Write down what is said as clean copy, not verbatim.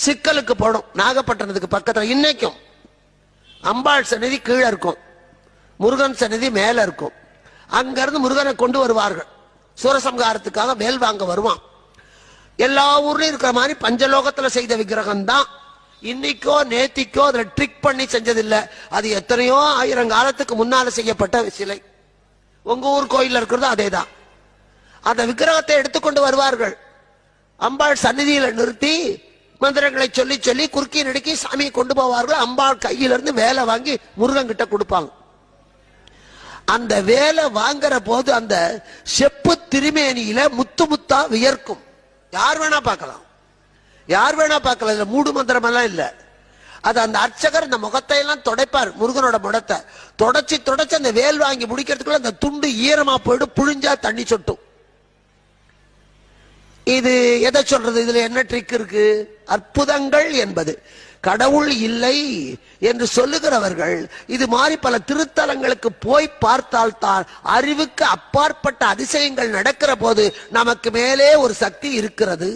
சிக்கலுக்கு போனோம், நாகப்பட்டினத்துக்கு பக்கத்துல. இன்னைக்கும் அம்பாள் சன்னதி கீழே இருக்கும், முருகன் சன்னதி மேல இருக்கும். அங்கிருந்து முருகனை கொண்டு வருவார்கள். சூரசம்ஹாரத்துக்காக வேல் வாங்க வருவான். எல்லா ஊர்லயும் இருக்கிற மாதிரி பஞ்சலோகத்துல செய்த விக்கிரகம் தான். இன்னைக்கோ நேத்திக்கோ அதுல ட்ரிக் பண்ணி செஞ்சதில்லை. அது எத்தனையோ ஆயிரம் காலத்துக்கு முன்னால செய்யப்பட்ட சிலை. உங்க ஊர் கோயில்ல இருக்கிறது அதேதான். அந்த விக்கிரகத்தை எடுத்துக்கொண்டு வருவார்கள். அம்பாள் சந்நிதியில நிறுத்தி மந்திரங்களை சொல்லி சொல்லி குறுக்கி நடுக்கி சாமியை கொண்டு போவார்கள். அம்பாள் கையிலிருந்து வேலை வாங்கி முருகன் கிட்ட கொடுப்பாங்க. அந்த வேலை வாங்குற போது அந்த செப்பு திருமேனியில முத்து முத்தா வியர்க்கும். யார் வேணா பார்க்கலாம், யார் வேணா பார்க்கலாம். இதுல மூடு மந்திரம் எல்லாம் இல்ல. அது அந்த அர்ச்சகர் இந்த முகத்தை எல்லாம் துடைப்பார். முருகனோட முகத்தை தொடச்சி தொடச்சி அந்த வேல் வாங்கி முடிக்கிறதுக்குள்ள அந்த துண்டு ஈரமா போயிடும், புழிஞ்சா தண்ணி சொட்டும். இது எதை சொல்றது? இதுல என்ன ட்ரிக் இருக்கு? அற்புதங்கள் என்பது கடவுள் இல்லை என்று சொல்லுகிறவர்கள் இது மாதிரி பல திருத்தலங்களுக்கு போய் பார்த்தால் தான் அறிவுக்கு அப்பாற்பட்ட அதிசயங்கள் நடக்கிற போது நமக்கு மேலே ஒரு சக்தி இருக்கிறது